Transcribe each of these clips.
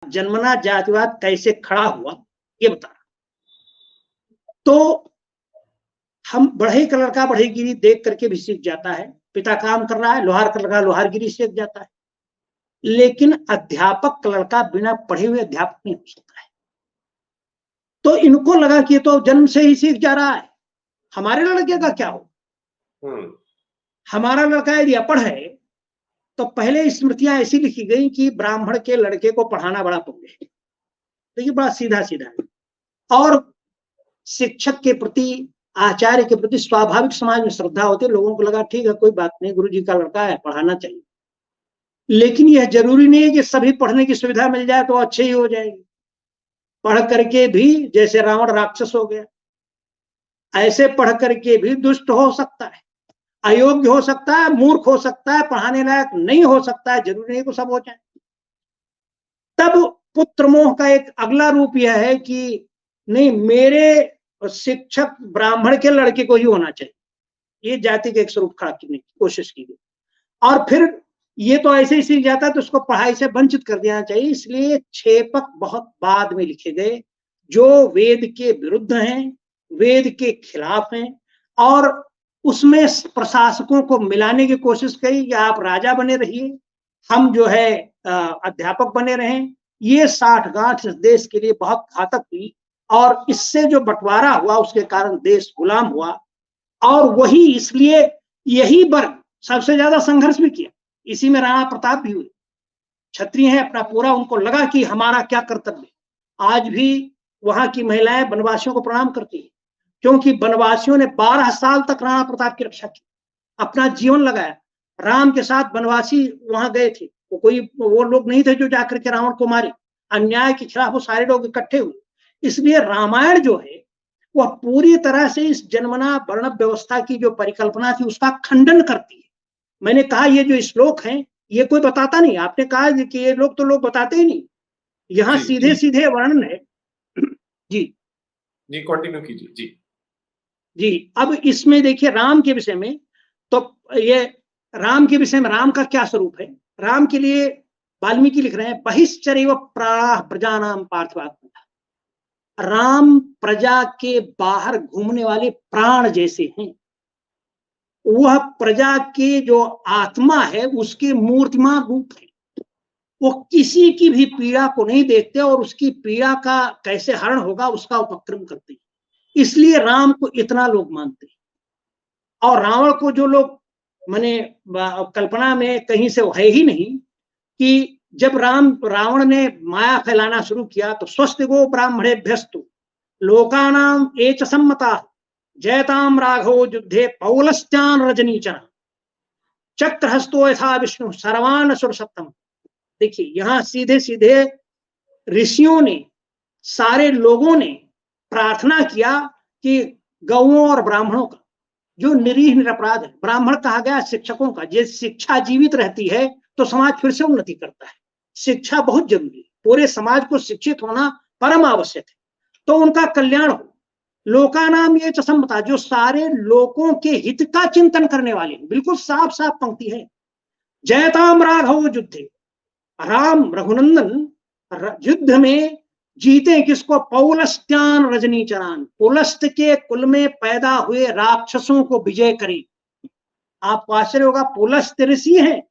जन्मना जातिवाद कैसे खड़ा हुआ ये बता रहा। तो हम बढ़ई का लड़का बढ़ईगिरी देख करके भी सीख जाता है, पिता काम कर रहा है, लोहार का लड़का लोहारगिरी सीख जाता है, लेकिन अध्यापक का लड़का बिना पढ़े हुए अध्यापक नहीं हो सकता है। तो इनको लगा कि ये तो जन्म से ही सीख जा रहा है, हमारे लड़के का क्या हो। हमारा लड़का यदि अपढ़ है तो पहले स्मृतियां ऐसी लिखी गई कि ब्राह्मण के लड़के को पढ़ाना बड़ा पुण्य है। देखिए बड़ा सीधा सीधा है। और शिक्षक के प्रति, आचार्य के प्रति स्वाभाविक समाज में श्रद्धा होती है। लोगों को लगा ठीक है कोई बात नहीं, गुरु जी का लड़का है, पढ़ाना चाहिए। लेकिन यह जरूरी नहीं है कि सभी पढ़ने की सुविधा मिल जाए तो अच्छे ही हो जाएगी। पढ़ करके भी जैसे रावण राक्षस हो गया, ऐसे पढ़ करके भी दुष्ट हो सकता है, अयोग्य हो सकता है, मूर्ख हो सकता है, पढ़ाने लायक नहीं हो सकता है। जरूरी नहीं को सब हो जाए। तब पुत्र मोह का एक अगला रूप यह है कि नहीं, मेरे शिक्षक ब्राह्मण के लड़के को ही होना चाहिए। ये जाति का एक स्वरूप खड़ा करने की कोशिश की गई। और फिर ये तो ऐसे ही सीख जाता है तो उसको पढ़ाई से वंचित कर देना चाहिए। इसलिए छेपक बहुत बाद में लिखे गए जो वेद के विरुद्ध हैं, वेद के खिलाफ हैं, और उसमें प्रशासकों को मिलाने की कोशिश की कि आप राजा बने रहिए, हम जो है अध्यापक बने रहें। ये साठगांठ इस देश के लिए बहुत घातक हुई, और इससे जो बंटवारा हुआ उसके कारण देश गुलाम हुआ। और वही इसलिए यही वर्ग सबसे ज्यादा संघर्ष भी किया। इसी में राणा प्रताप भी हुए। क्षत्रिय हैं, अपना पूरा उनको लगा कि हमारा क्या कर्तव्य। आज भी वहां की महिलाएं वनवासियों को प्रणाम करती है, क्योंकि वनवासियों ने 12 साल तक राणा प्रताप की रक्षा की, अपना जीवन लगाया। राम के साथ वनवासी वहां गए थे, वो लोग नहीं थे जो जाकर के रावण को मारे। अन्याय के खिलाफ वो सारे लोग इकट्ठे हुए। इसलिए रामायण जो है वह पूरी तरह से इस जन्मना वर्ण व्यवस्था की जो परिकल्पना थी उसका खंडन करती है। मैंने कहा ये जो श्लोक हैं ये कोई बताता नहीं। आपने कहा कि ये लोग तो लोग बताते ही नहीं, यहाँ सीधे सीधे वर्णन है। जी जी कंटिन्यू कीजिए। जी जी अब इसमें देखिए राम के विषय में, तो ये राम के विषय में राम का क्या स्वरूप है। राम के लिए वाल्मीकि लिख रहे हैं, बहिश्चरैव प्राणः प्रजानां पार्थात्मनः। राम प्रजा के बाहर घूमने वाले प्राण जैसे हैं। वह प्रजा के जो आत्मा है उसके मूर्तिमान रूप है। वो किसी की भी पीड़ा को नहीं देखते और उसकी पीड़ा का कैसे हरण होगा उसका उपक्रम करते हैं। इसलिए राम को इतना लोग मानते हैं। और रावण को जो लोग माने कल्पना में कहीं से है ही नहीं कि जब रावण ने माया फैलाना शुरू किया तो स्वस्तिगो ब्राह्मणेभ्यस्तु लोकानाम एच सम्मता जयताम राघवो युद्धे पौलस्त्यान रजनीचन चक्रहस्तो यथा विष्णु सर्वान असुर सप्तम। देखिए यहाँ सीधे सीधे ऋषियों ने, सारे लोगों ने प्रार्थना किया कि गौओं और ब्राह्मणों का जो निरीह निरपराध है, ब्राह्मण कहा गया शिक्षकों का, ये शिक्षा जीवित रहती है तो समाज फिर से उन्नति करता है। शिक्षा बहुत जरूरी है, पूरे समाज को शिक्षित होना परम आवश्यक है, तो उनका कल्याण हो। लोकानाम ये चसम्मता, जो सारे लोगों के हित का चिंतन करने वाले हैं। बिल्कुल साफ साफ पंक्ति है, जयताम राघव युद्धे, राम रघुनंदन युद्ध में जीते किसको, पौलस्त्यान रजनीचरान, पुलस्त के कुल में पैदा हुए राक्षसों को विजय करी। आपको आश्चर्य होगा, पुलस्त ऋषि हैं।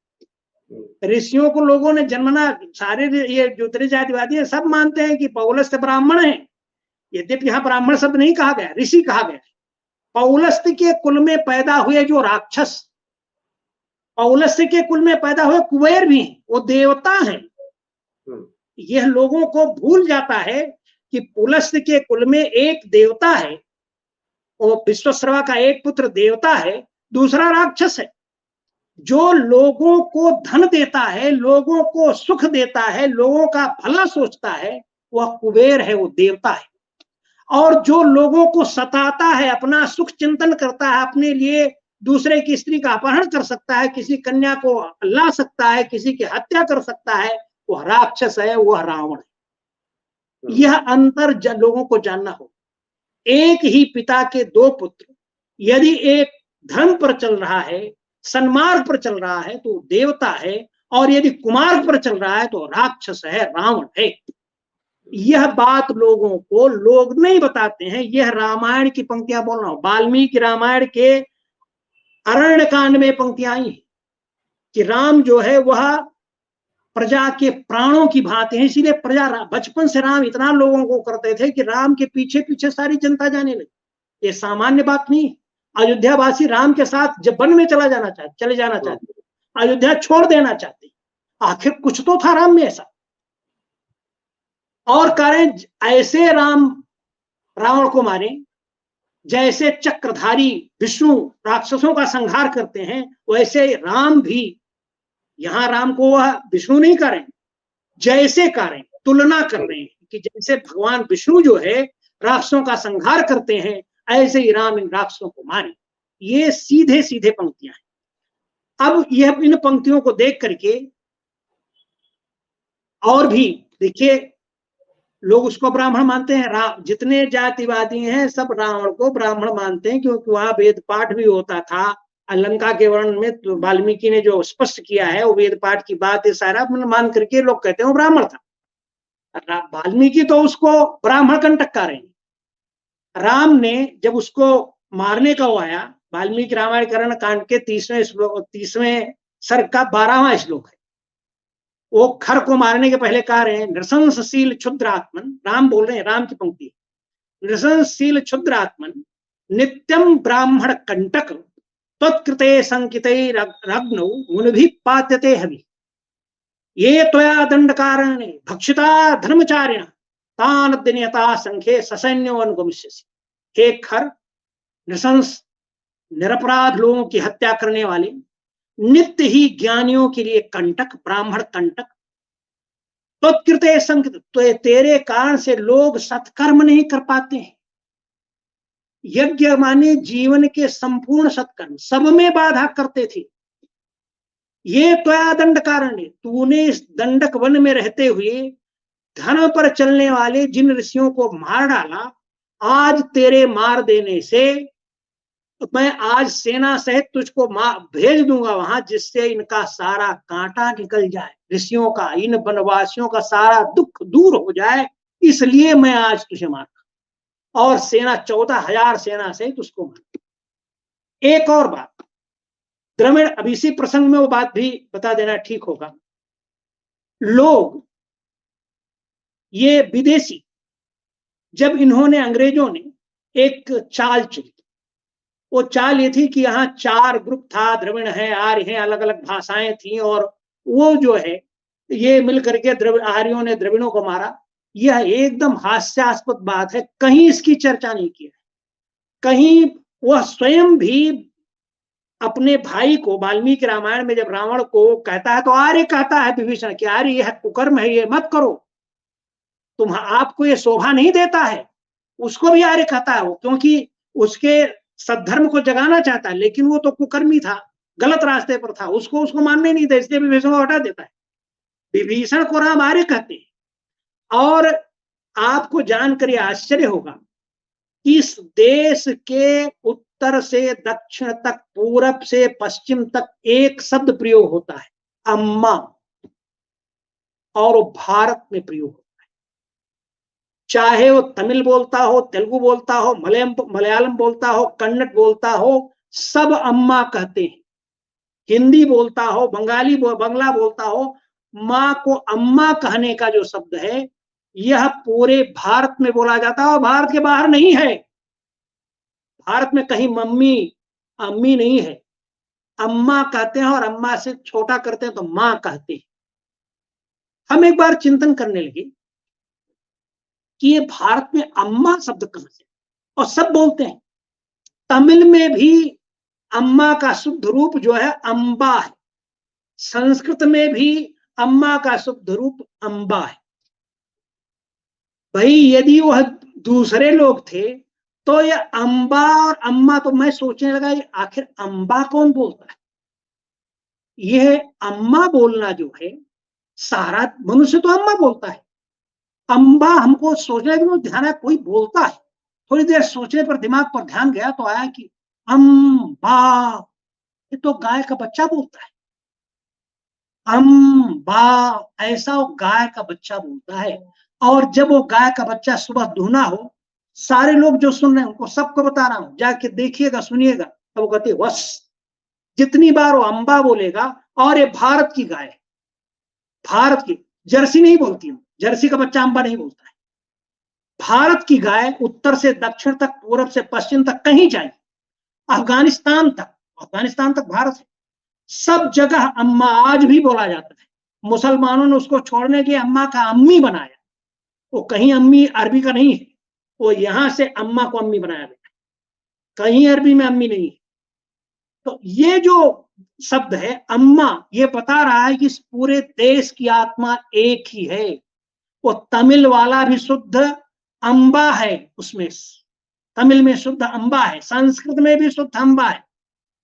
ऋषियों को लोगों ने जन्मना, सारे ये जो जातिवादी है सब मानते हैं कि पौलस्त ब्राह्मण है। यद्यपि यहाँ ब्राह्मण शब्द नहीं कहा गया, ऋषि कहा गया। पौलस्त के कुल में पैदा हुए जो राक्षस, पौलस्त के कुल में पैदा हुए कुबेर भी हैं, वो देवता हैं। यह लोगों को भूल जाता है कि पुलस्त के कुल में एक देवता है, वो विश्वश्रवा का एक पुत्र देवता है, दूसरा राक्षस है। जो लोगों को धन देता है, लोगों को सुख देता है, लोगों का भला सोचता है, वह कुबेर है, वो देवता है। और जो लोगों को सताता है, अपना सुख चिंतन करता है, अपने लिए दूसरे की स्त्री का अपहरण कर सकता है, किसी कन्या को ला सकता है, किसी की हत्या कर सकता है, वह राक्षस है, वह रावण है। यह अंतर लोगों को जानना हो। एक ही पिता के दो पुत्र, यदि एक धर्म पर चल रहा है, सन्मार्ग पर चल रहा है तो देवता है, और यदि कुमार्ग पर चल रहा है तो राक्षस है, रावण है। यह बात लोगों को लोग नहीं बताते हैं। यह रामायण की पंक्तियां बोल रहा हूं, वाल्मीकि रामायण के अरण्य कांड में पंक्तियां आई हैं कि राम जो है वह प्रजा के प्राणों की भांति है। इसीलिए प्रजा, बचपन से राम इतना लोगों को करते थे कि राम के पीछे पीछे सारी जनता जाने लगी। ये सामान्य बात नहीं। अयोध्यावासी राम के साथ जब वन में चले जाना चाहते, अयोध्या छोड़ देना चाहते। आखिर कुछ तो था राम में ऐसा। और कारण ऐसे राम रावण को मारे, जैसे चक्रधारी विष्णु राक्षसों का संहार करते हैं, वैसे राम भी, यहां राम को वह विष्णु नहीं कर रहे, जैसे कर रहे, तुलना कर रहे हैं कि जैसे भगवान विष्णु जो है राक्षसों का संहार करते हैं, ऐसे ही राम इन राक्षसों को मारे। ये सीधे सीधे पंक्तियां हैं। अब यह इन पंक्तियों को देख करके और भी देखिए, लोग उसको ब्राह्मण मानते हैं। जितने जातिवादी हैं सब रावण को ब्राह्मण मानते हैं, क्योंकि वहां वेद पाठ भी होता था। लंका के वर्णन में तो वाल्मीकि ने जो स्पष्ट किया है वो वेद पाठ की बात है, सारा मान करके लोग कहते हैं वो ब्राह्मण था। वाल्मीकि तो उसको ब्राह्मण कंटक कर रहे हैं। राम ने जब उसको मारने का वो आया, वाल्मीकि रामायण कांड के 30वें सर्ग का 12वां श्लोक है। वो खर को मारने के पहले कह रहे हैं, नृशंसशील क्षुद्रात्मन, राम बोल रहे हैं, राम की पंक्ति, नृशंसशील क्षुद्रात्मन नित्यम ब्राह्मण कंटक तत्कृते संकितैरग्नौ मुनिभिः पात्यते हवि ये त्वया दंडकारणे भक्षिता धर्मचारिण तान दिनयता संख्ये ससैन्यो अनुगमिष्यसि। हे खर, नृशंस, निरपराध लोगों की हत्या करने वाले, नित्य ही ज्ञानियों के लिए कंटक, ब्राह्मण कंटक, तत्कृते संकित, तो तेरे कारण से लोग सत्कर्म नहीं कर पाते हैं। यज्ञ माने जीवन के संपूर्ण सत्कर्म, सब में बाधा करते थे। ये त्वया दंड कारण, तूने इस दंडक वन में रहते हुए धर्म पर चलने वाले जिन ऋषियों को मार डाला, आज तेरे मार देने से मैं आज सेना सहित तुझको भेज दूंगा वहां, जिससे इनका सारा कांटा निकल जाए, ऋषियों का, इन वनवासियों का सारा दुख दूर हो जाए। इसलिए मैं आज तुझे मारा और सेना 14,000 सेना सहित उसको मारा। एक और बात, द्रविड़, अब इसी प्रसंग में वो बात भी बता देना ठीक होगा। लोग, ये विदेशी, जब इन्होंने, अंग्रेजों ने एक चाल चली, वो चाल ये थी कि यहाँ 4 ग्रुप था, द्रविड़ है, आर्य है, अलग अलग भाषाएं थी, और वो जो है ये मिल करके आर्यों ने द्रविड़ों को मारा। यह एकदम हास्यास्पद बात है, कहीं इसकी चर्चा नहीं की है। कहीं वह स्वयं भी अपने भाई को, वाल्मीकि रामायण में जब रावण को कहता है तो आर्य कहता है विभीषण कि आर्य यह कुकर्म है, ये मत करो, तुम, आपको ये शोभा नहीं देता है। उसको भी आर्य कहता है वो, क्योंकि उसके सद्धर्म को जगाना चाहता है, लेकिन वो तो कुकर्मी था, गलत रास्ते पर था, उसको मानने नहीं था, इसलिए विभीषण को हटा देता है। विभीषण को राम आर्य कहते हैं। और आपको जानकर आश्चर्य होगा, इस देश के उत्तर से दक्षिण तक, पूरब से पश्चिम तक एक शब्द प्रयोग होता है, अम्मा, और वो भारत में प्रयोग होता है। चाहे वो तमिल बोलता हो, तेलुगु बोलता हो, मलयालम बोलता हो, कन्नड़ बोलता हो, सब अम्मा कहते हैं। हिंदी बोलता हो, बंगला बोलता हो, माँ को अम्मा कहने का जो शब्द है, यह पूरे भारत में बोला जाता है और भारत के बाहर नहीं है। भारत में कहीं मम्मी अम्मी नहीं है, अम्मा कहते हैं, और अम्मा से छोटा करते हैं तो माँ कहते हैं। हम एक बार चिंतन करने लगे कि ये भारत में अम्मा शब्द कहां से, और सब बोलते हैं। तमिल में भी अम्मा का शुद्ध रूप जो है अम्बा है, संस्कृत में भी अम्मा का शुद्ध रूप अम्बा है। भाई यदि वह दूसरे लोग थे तो ये अम्बा और अम्मा, तो मैं सोचने लगा ये आखिर अम्बा कौन बोलता है। यह अम्मा बोलना जो है, सारा मनुष्य तो अम्मा बोलता है, अम्बा हमको सोचने लगे, ध्यान है कोई बोलता है। थोड़ी देर सोचने पर दिमाग पर ध्यान गया तो आया कि अम्बा, ये तो गाय का बच्चा बोलता है। अम्बा, ऐसा वो गाय का बच्चा बोलता है। और जब वो गाय का बच्चा सुबह दूहना हो, सारे लोग जो सुन रहे हैं उनको सबको बता रहा हूं, जाके देखिएगा सुनिएगा, तो वो कहते बस। जितनी बार वो अम्बा बोलेगा, और ये भारत की गाय है, भारत की, जर्सी नहीं बोलती हूं, जर्सी का बच्चा अम्बा नहीं बोलता है। भारत की गाय उत्तर से दक्षिण तक, पूरब से पश्चिम तक, कहीं जाए, अफगानिस्तान तक, अफगानिस्तान तक भारत है, सब जगह अम्मा आज भी बोला जाता है। मुसलमानों ने उसको छोड़ने के अम्मा का अम्मी बनाया। वो कहीं अम्मी अरबी का नहीं है, वो यहां से अम्मा को अम्मी बनाया गया, कहीं अरबी में अम्मी नहीं है। तो ये जो शब्द है अम्मा, ये बता रहा है कि इस पूरे देश की आत्मा एक ही है। वो तमिल वाला भी शुद्ध अम्बा है, उसमें तमिल में शुद्ध अम्बा है, संस्कृत में भी शुद्ध अम्बा है,